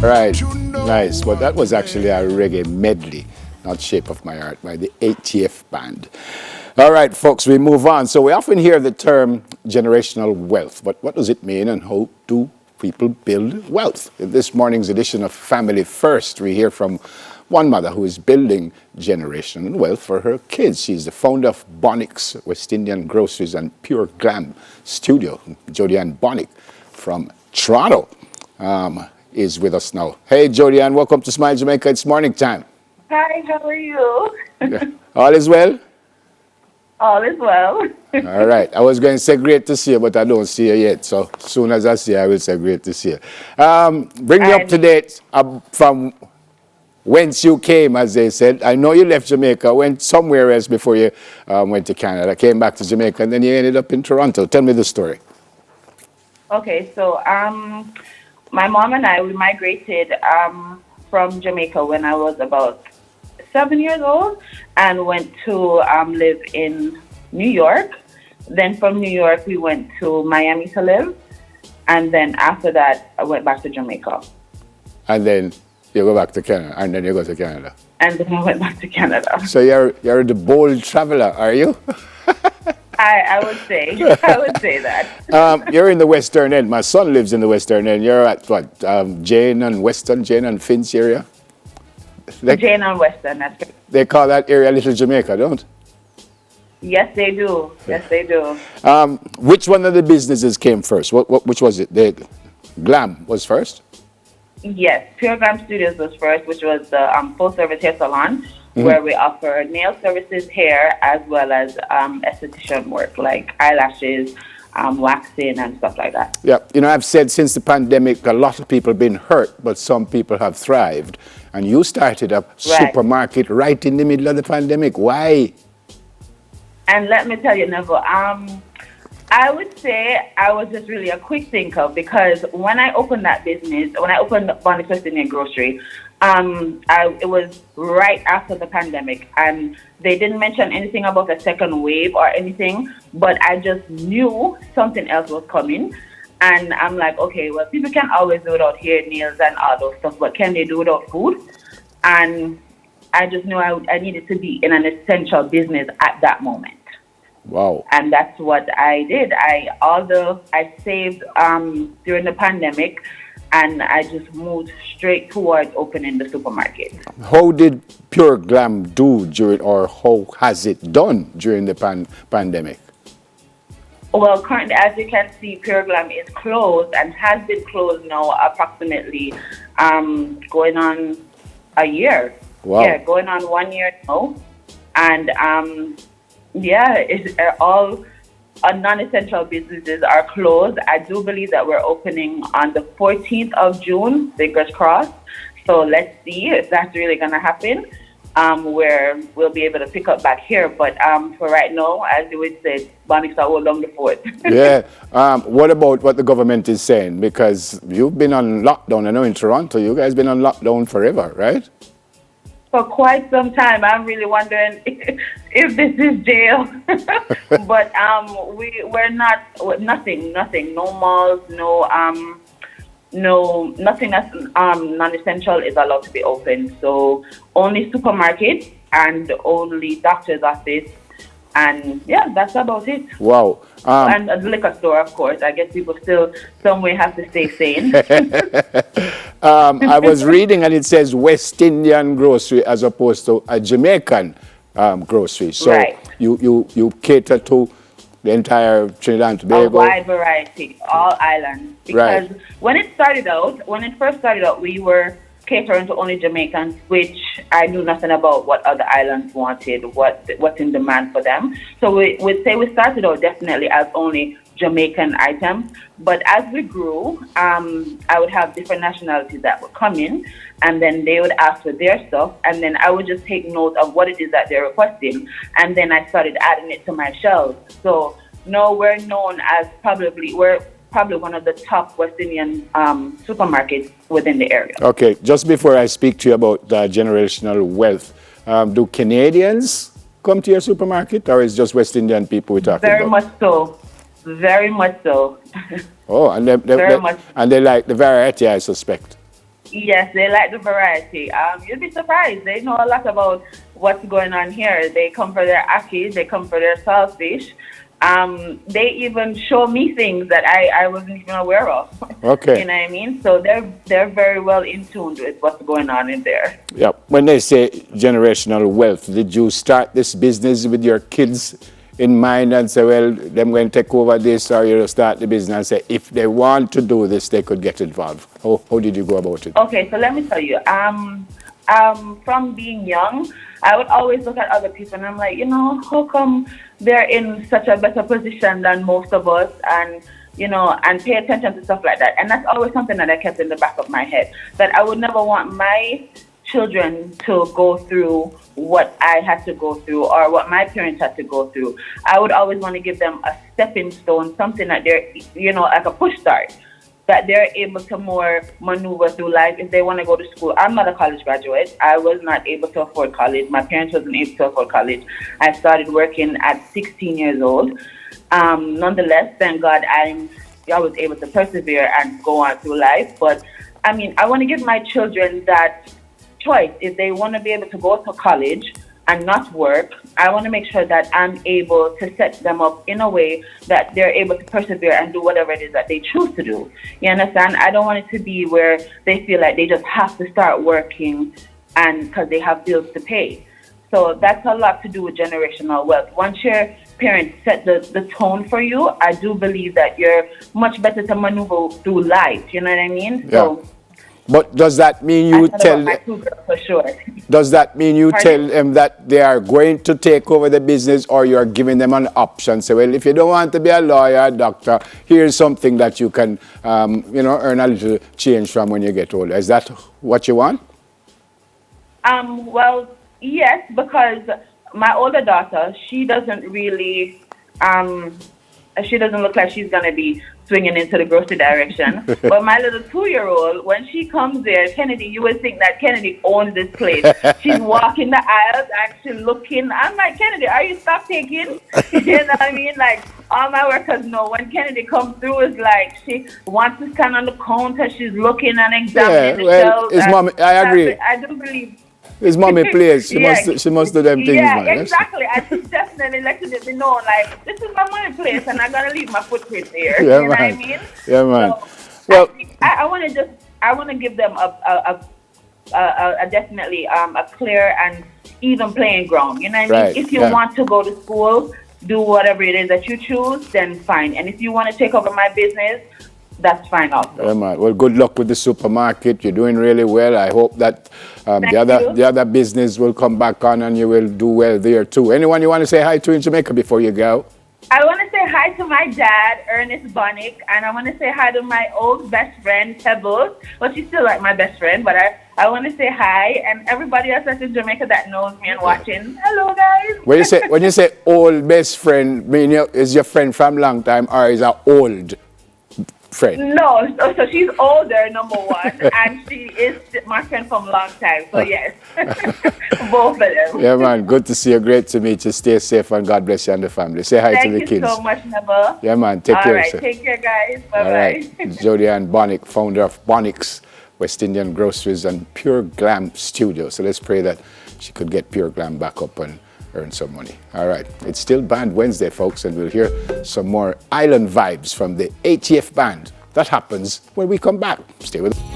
Right, nice. But that was actually a reggae medley, not Shape of My Heart, by the ATF band. All right, folks, we move on. So we often hear the term generational wealth, but what does it mean and how do people build wealth? In this morning's edition of Family First, we hear from one mother who is building generational wealth for her kids. She's the founder of Bonnick's West Indian Groceries and Pure Glam Studio. Jodianne Bonnick from Toronto is with us now. Hey, Jodianne, welcome to Smile Jamaica. It's morning time. Hi, how are you? All is well? All is well. All right. I was going to say great to see you, but I don't see you yet. So as soon as I see you, I will say great to see you. Bring me up to date from whence you came, as they said. I know you left Jamaica, went somewhere else before you went to Canada, came back to Jamaica, and then you ended up in Toronto. Tell me the story. Okay, so my mom and I, we migrated from Jamaica when I was about 7 years old and went to live in New York. Then from New York, we went to Miami to live. And then after that, I went back to Jamaica. And then you go back to Canada, and then you go to Canada. And then I went back to Canada. So you're the bold traveler, are you? I would say that. You're in the Western End. My son lives in the Western End. You're at what? Jane and Finch area? Jane and Western, that's correct. They call that area Little Jamaica, don't? Yes, they do. Yes, they do. Which one of the businesses came first? Which was it? The Glam was first? Yes, Pure Glam Studios was first, which was the full-service hair salon, where we offer nail services, hair, as well as esthetician work, like eyelashes, waxing, and stuff like that. Yeah, I've said since the pandemic, a lot of people have been hurt, but some people have thrived. And you started a supermarket right in the middle of the pandemic. Why? And let me tell you, Neville, I would say I was just really a quick thinker, because when I opened that business, when I opened Bonnick's West Indian Grocery, it was right after the pandemic, and they didn't mention anything about a second wave or anything, but I just knew something else was coming. And I'm like, okay, well, people can always do without hair, nails, and all those stuff, but can they do without food? And I just knew I needed to be in an essential business at that moment. Wow. And that's what I did. I saved during the pandemic, and I just moved straight towards opening the supermarket. How did Pure Glam do or how has it done during the pandemic? Well, currently, as you can see, Pure Glam is closed and has been closed now approximately going on a year. Wow. Yeah, going on 1 year now. And all non-essential businesses are closed. I do believe that we're opening on the 14th of June, fingers crossed. So let's see if that's really going to happen. Where we'll be able to pick up back here. But for right now, as you would say, Bonnick's are all along the fort. Yeah. What about what the government is saying? Because you've been on lockdown. I know in Toronto, you guys been on lockdown forever, right? For quite some time. I'm really wondering if this is jail. But we're not, nothing. No malls, nothing that's non-essential is allowed to be open. So only supermarket and only doctor's office, and that's about it. Wow. And a liquor store, of course. I guess people still some way have to stay sane. I was reading and it says West Indian grocery as opposed to a Jamaican grocery. So you cater to the entire Trinidad and Tobago? A wide variety, all islands. Because when it first started out, we were catering to only Jamaicans, which I knew nothing about what other islands wanted, what's in demand for them. So we would say we started out definitely as only Jamaican items. But as we grew, I would have different nationalities that would come in, and then they would ask for their stuff, and then I would just take note of what it is that they're requesting, and then I started adding it to my shelves. So now we're known as probably one of the top West Indian supermarkets within the area. Okay, just before I speak to you about generational wealth, do Canadians come to your supermarket, or is just West Indian people we're talking about? Very much so. Oh, and they like the variety, I suspect. Yes, they like the variety. You'd be surprised. They know a lot about what's going on here. They come for their ackee, they come for their saltfish. They even show me things that I wasn't even aware of. Okay. You know what I mean? So they're very well in tune with what's going on in there. Yeah. When they say generational wealth, did you start this business with your kids in mind and say, well, them going to take over this, or you start the business and say, if they want to do this, they could get involved? How did you go about it? Okay, so let me tell you. From being young, I would always look at other people and I'm like, how come they're in such a better position than most of us, and and pay attention to stuff like that. And that's always something that I kept in the back of my head, that I would never want my children to go through what I had to go through or what my parents had to go through. I would always want to give them a stepping stone, something that they're, like a push start, that they're able to more maneuver through life if they want to go to school. I'm not a college graduate. I was not able to afford college. My parents wasn't able to afford college. I started working at 16 years old. Nonetheless, thank God I was able to persevere and go on through life. But I want to give my children that choice. If they want to be able to go to college and not work, I want to make sure that I'm able to set them up in a way that they're able to persevere and do whatever it is that they choose to do. You understand? I don't want it to be where they feel like they just have to start working and because they have bills to pay. So that's a lot to do with generational wealth. Once your parents set the tone for you, I do believe that you're much better to maneuver through life. You know what I mean? Yeah. So, but does that mean you tell? My two girls for sure. Does that mean you Pardon? tell them that they are going to take over the business, or you're giving them an option? Say, well, if you don't want to be a lawyer, a doctor, here's something that you can, earn a little change from when you get older. Is that what you want? Well, yes, because my older daughter, she doesn't really, she doesn't look like she's going to be swinging into the grocery direction. But my little 2-year-old, when she comes there, Kennedy, you would think that Kennedy owns this place. She's walking the aisles and she's looking. I'm like, Kennedy, are you stock taking? You know what I mean? Like, all my workers know when Kennedy comes through, it's like she wants to stand on the counter. She's looking and examining the shelves. His mom, I agree. I do believe. His mommy plays. She must do them things, Yeah, man. exactly. I just definitely let me know, like, this is my money place, and I'm gonna leave my footprint there. Yeah, you know man. what I mean? Yeah, man. So, Well, I want to give them a definitely a clear and even playing ground. You know what I mean? Right, If you yeah. want to go to school, do whatever it is that you choose, then fine. And if you want to take over my business, that's fine also. yeah, man. Well, good luck with the supermarket. You're doing really well. I hope that the other business will come back on and you will do well there too. Anyone you want to say hi to in Jamaica before you go? I want to say hi to my dad, Ernest Bonnick, and I want to say hi to my old best friend, Pebbles. Well, she's still like my best friend, but I want to say hi, and everybody else that's in Jamaica that knows me and watching. Hello, guys. When you say old best friend, mean is your friend from long time, or is an old friend? No, so she's older, number one, and she is my friend from a long time. So yes, both of them. Yeah, man. Good to see you. Great to meet you. Stay safe and God bless you and the family. Say hi to the Thank kids. you so much, Neva. Yeah, man. Take All care. right, Sir. take care, guys. Bye-bye. All right. Jodianne Bonnick, founder of Bonnick's West Indian Groceries and Pure Glam Studio. So let's pray that she could get Pure Glam back up and earn some money. All right. It's still Band Wednesday, folks, and we'll hear some more island vibes from the ATF Band. That happens when we come back. Stay with us.